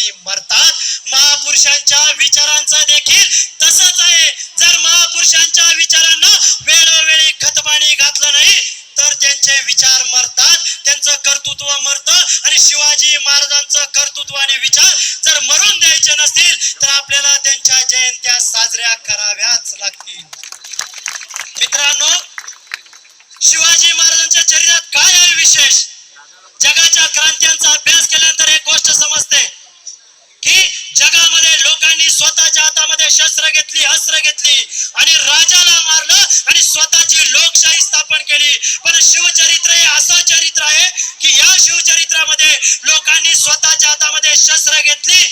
वेळोवेळी मरतात. महापुरुषांच्या विचारांचं देखील तसंच आहे. जर महापुरुषांच्या विचारांना वेळोवेळी खतपाणी घातलं नाही तर त्यांचे विचार मरतात, त्यांचं कर्तृत्व मरतं. आणि शिवाजी महाराजांचं कर्तृत्व आणि विचार जर मरून द्यायचे नसतील तर आपल्याला त्यांच्या जयंत्या साजऱ्या कराव्याच लागतील. मित्रांनो, शिवाजी महाराजांच्या चरित्रात काय आहे विशेष? जगाच्या क्रांत्यांचा अभ्यास केल्यानंतर एक गोष्ट समजते की जगामध्ये लोकांनी स्वतःच्या हातामध्ये शस्त्र घेतली, अस्त्र घेतली आणि राजाला मारलं आणि स्वतःची लोकशाही स्थापन केली. पण शिवचरित्र हे असं चरित्र आहे की या शिवचरित्रामध्ये लोकांनी स्वतःच्या हातामध्ये शस्त्र घेतली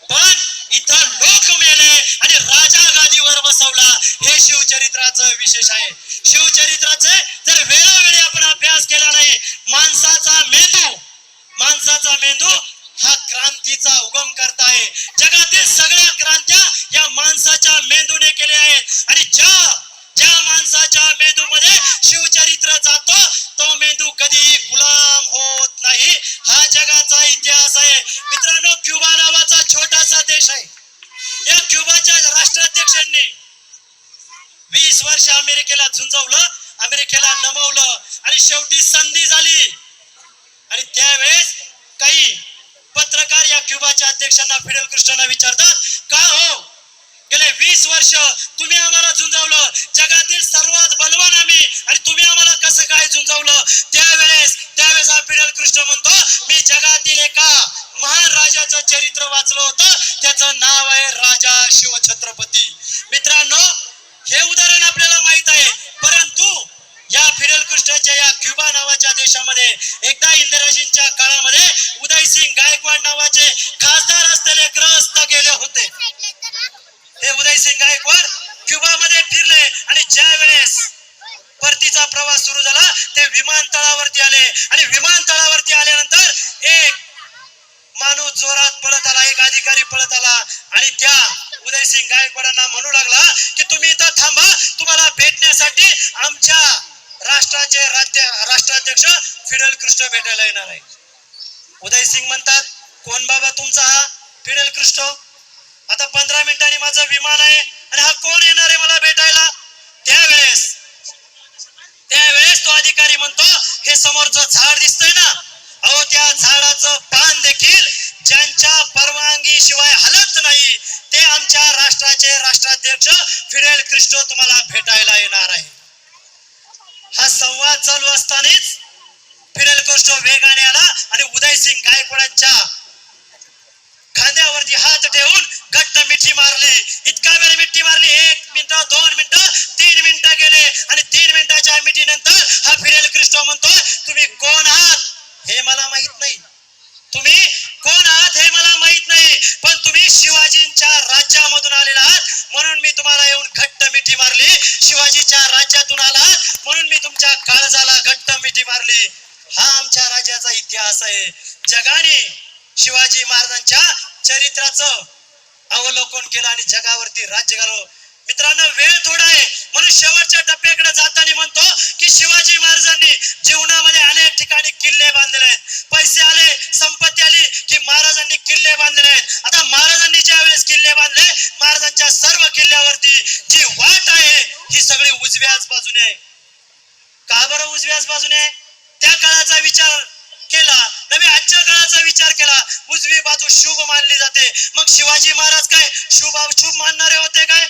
पण इथं लोक मेले आणि राजा गादीवर बसवला. हे शिवचरित्राचं विशेष आहे. शिवचरित्राचे जर वेळोवेळी आपण अभ्यास केला नाही, माणसाचा मेंदू हा क्रांतीचा उगम करता आहे. जगातील सगळ्या क्रांत्या या माणसाच्या मेंदूने केल्या आहेत. आणि ज्या माणसाच्या मेंदूमध्ये शिवचरित्र जातो तो मेंदू कधीही गुलाम होत नाही. हा जगाचा इतिहास आहे. मित्रांनो, क्युबा नावाचा छोटासा देश आहे. या क्युबाच्या राष्ट्राध्यक्षांनी 20 वर्ष अमेरिकेला झुंजवलं, अमेरिकेला नमवलं आणि शेवटी संधी झाली. आणि त्यावेळेस काही पत्रकार या क्युबाच्या अध्यक्षांना, फिडेल कॅस्ट्रोना विचारतात, का हो गेले 20 वर्ष तुम्ही आम्हाला झुंजवलं, जगातील सर्वात बलवान आम्ही, आणि तुम्ही आम्हाला कसं काय झुंजवलं? त्यावेळेस हा फिडेल कॅस्ट्रो म्हणतो, मी जगातील एका महान राजाचं चरित्र वाचलं होतं, त्याचं नाव आहे राजा शिवछत्रपती. मित्रांनो, हे उदाहरण आपल्याला माहित आहे. परंतु या फिडेल कॅस्ट्रोच्या या क्युबा नावाच्या देशामध्ये एकदा इंदिराजींच्या काळामध्ये उदयसिंग गायकवाड नावाचे खासदार असलेले ग्रहस्थ गेले होते. हे उदयसिंग गायकवाड क्युबामध्ये फिरले आणि ज्या वेळेस परतीचा प्रवास सुरू झाला ते विमानतळावरती आले. आणि विमानतळावरती आल्यानंतर एक माणूस जोरात पळत आला, एक अधिकारी पळत आला आणि त्या उदयसिंग गायकवाडांना म्हणू लागला की तुम्ही इथं थांबा, तुम्हाला भेटण्यासाठी आमच्या राष्ट्राचे राष्ट्राध्यक्ष फिडेल कॅस्ट्रो भेटायला येणार आहे. उदयसिंग म्हणतात, कोण बाबा तुमचा हा फिडेल कॅस्ट्रो? आता 15 मिनिटांनी माझं विमान आहे आणि हा कोण येणार आहे मला भेटायला? त्यावेळेस तो अधिकारी म्हणतो, हे समोरचं झाड दिसतंय ना, अहो त्या झाडाचं पान देखील ज्यांच्या परवानगी शिवाय हलत नाही ते आमच्या राष्ट्राचे राष्ट्राध्यक्ष फिडेल कॅस्ट्रो तुम्हाला भेटायला येणार आहे. हा संवाद चालू असतानाच फिडेल कॅस्ट्रो वेगाने आला आणि उदयसिंग गायकवाडांच्या खांद्यावरती हात ठेवून घट्ट मिठी मारली. इतका वेळ मिठी मारली, 1 मिनिट, 2 मिनिटं, 3 मिनिटं गेले आणि 3 मिनिटाच्या मिठीनंतर हा फिडेल कॅस्ट्रो म्हणतोय, तुम्ही कोण आहात हे मला माहित नाही, तुम्ही कोण आहात हे मला माहित नाही, पण तुम्ही शिवाजींच्या राज्यामधून आलेला आहात म्हणून मी तुम्हाला येऊन घट्ट मिठी मारली. शिवाजीच्या राज्यातून आलात म्हणून मी तुमच्या काळजाला घट्ट मिठी मारली. हा आमच्या राज्याचा इतिहास आहे. जगाने शिवाजी महाराजांच्या चरित्राचं अवलोकन केलं आणि जगावरती राज्य घालवलं. मित्रांनो, वेळ थोडा आहे म्हणून शेवटच्या टप्प्याकडे जाताना म्हणतो की शिवाजी महाराजांनी जीवनामध्ये अनेक ठिकाणी किल्ले बांधले आहेत. पैसे आले, संपत्ती आली की महाराजांनी किल्ले बांधले आहेत. आता महाराजांनी ज्या वेळेस किल्ले बांधले, महाराजांच्या सर्व किल्ल्यावरती जी वाट आहे ही सगळी उजव्याच बाजूने आहे. का बरं उजव्याच बाजूने? त्या काळाचा विचार केला, नव्हे आजच्या काळाचा विचार केला. उजवी बाजू शुभ मानली जाते. मग शिवाजी महाराज काय शुभ मानणारे होते काय?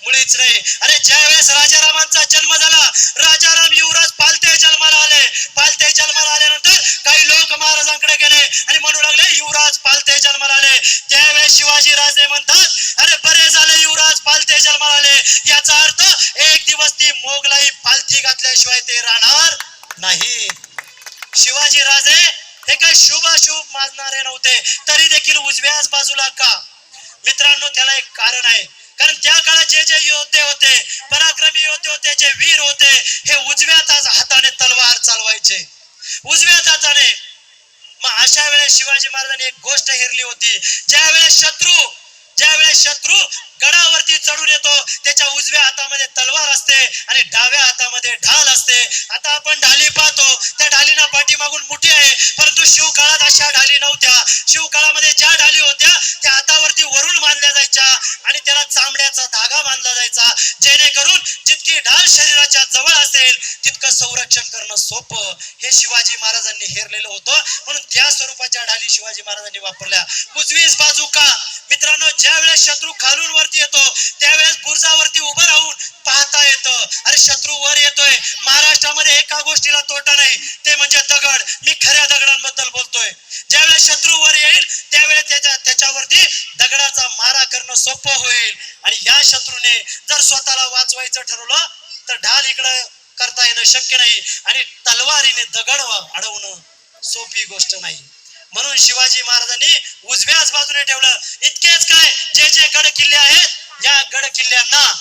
मुळीच नाही. अरे ज्या वेळेस राजारामांचा जन्म झाला, राजाराम युवराज पालते जन्माला आले. पालते जन्माला आल्यानंतर काही लोक महाराजांकडे गेले आणि म्हणू लागले, युवराज पालते जन्माला आले. त्यावेळेस शिवाजी राजे म्हणतात, अरे बरे झाले युवराज पालते जन्माला आले. याचा अर्थ एक दिवस ती मोगलाई पालथी घातल्याशिवाय ते राहणार नाही. शिवाजी राजे हे काही शुभ मानणारे नव्हते, तरी देखील उजव्याच बाजूला का? मित्रांनो, त्याला एक कारण आहे. कारण त्या काळात जे योद्धे होते, पराक्रमी योद्धे होते, जे वीर होते, हे उजव्या हाताने तलवार चालवायचे, उजव्या हाताने. मग अशा वेळेस शिवाजी महाराजांनी एक गोष्ट हेरली होती. ज्यावेळेस शत्रू गडावरती चढून येतो, त्याच्या उजव्या हातामध्ये तलवार असते आणि डाव्या हातामध्ये ढाल असते. आता आपण ढाली पाहतो, त्या ढालीना पाठीमागून मुठी आहे, परंतु शिवकाळात अशा ढाली नव्हत्या. शिवकाळामध्ये ज्या ढाली होत्या त्या हातावरती वरून बांधल्या जायच्या आणि त्याला चांबड्याचा धागा बांधला जायचा, जेणेकरून जितकी ढाल शरीराच्या जवळ असेल तितकं संरक्षण करणं सोपं. हे शिवाजी महाराजांनी हेरलेलं होतं, म्हणून त्या स्वरूपाच्या ढाली शिवाजी महाराजांनी वापरल्या. उजवीस बाजू का मित्रांनो, ज्या वेळेस शत्रू खालून वरती येतो त्यावेळेस बुरजावरती उभं राहून पाहता येतं. अरे शत्रू वर येतोय. महाराष्ट्रामध्ये एका गोष्टीला तोटा नाही, ते म्हणजे दगड. मी खऱ्या दगडांबद्दल बोलतोय. ज्यावेळेस शत्रू वर येईल त्यावेळेस त्याच्यावरती दगडाचा मारा करणं सोपं होईल. आणि या शत्रूने जर स्वतःला वाचवायचं ठरवलं तर ढाल इकडं करता येणं शक्य नाही आणि तलवारीने दगड अडवणं सोपी गोष्ट नाही. म्हणून शिवाजी महाराजांनी उजव्याच बाजूने ठेवलं. इतकेच काय, जे जे गड किल्ले आहेत या गड किल्ल्यांना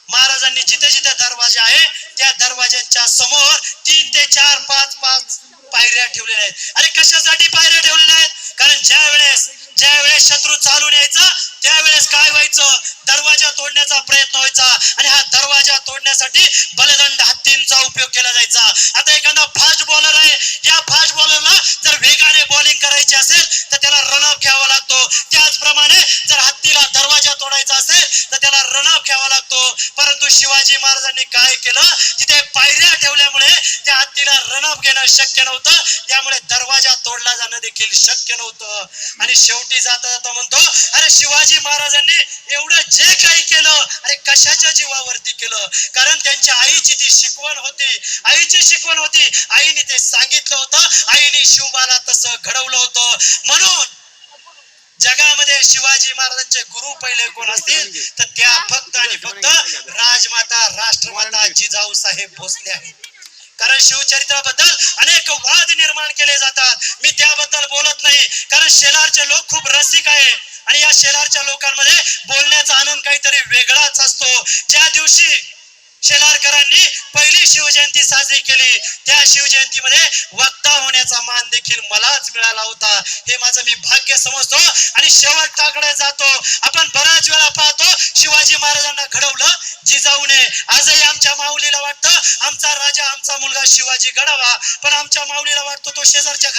महाराजांनी जिथे जिथे दरवाजे आहे त्या दरवाज्यांच्या समोर 3 ते 4, 5 पायऱ्या ठेवलेल्या आहेत. अरे कशासाठी पायऱ्या ठेवलेल्या आहेत? कारण ज्या वेळेस शत्रू चालून यायचा त्यावेळेस काय व्हायचं, दरवाजा तोडण्याचा प्रयत्न व्हायचा आणि हा दरवाजा तोडण्यासाठी बलदंड हत्तींचा उपयोग केला जायचा. आता एखादा फास्ट बॉलर आहे, या फास्ट बॉलरला जर वेगाने बॉलिंग करायची असेल तर त्याला रनअप घ्यावा लागतो. त्याचप्रमाणे जर हत्तीला दरवाजा तोडायचा असेल तर त्याला रनअप घ्यावा लागतो. परंतु शिवाजी महाराजांनी काय केलं, तिथे पायऱ्या ठेवल्यामुळे त्या हत्तीला रनअप घेणं शक्य नव्हतं, त्यामुळे दरवाजा तोडला जाणं देखील शक्य नव्हतं. आणि शेवटी जाता जाता म्हणतो, अरे शिवाजी महाराजांनी एवढं जे काही केलं, अरे कशाच्या जीवावरती केलं? कारण त्यांच्या आईची ती शिकवण होती, आईची शिकवण होती. आईने ते सांगितलं होतं, आईने शिवबाला तसं घडवलं होतं. म्हणून जगामध्ये शिवाजी महाराजांचे गुरु पहिले कोण असतील तर त्या फक्त आणि फक्त राजमाता राष्ट्रमाता जिजाऊ साहेब भोसले आहेत. कारण शिवचरित्राबद्दल अनेक वाद निर्माण केले जातात, मी त्याबद्दल बोलत नाही. कारण शेलारचे लोक खूप रसिक आहे आणि या शेलारच्या लोकांमध्ये बोलण्याचा आनंद काहीतरी वेगळाच असतो. ज्या दिवशी शेलारकरांनी पहिली शिवजयंती साजरी केली त्या शिवजयंतीमध्ये वक्ता होण्याचा मान देखील मलाच मिळाला होता. हे माझं मी भाग्य समजतो. आणि शेवटाकडे जातो, आपण बऱ्याच वेळा पाहतो शिवाजी महाराजांना घडवलं जिजाऊने. आजही आमच्या माऊलीला वाटतं आमचा राजा आमचा मुलगा शिवाजी घडावा, पण आमच्या माऊलीला वाटतो तो शेजारच्या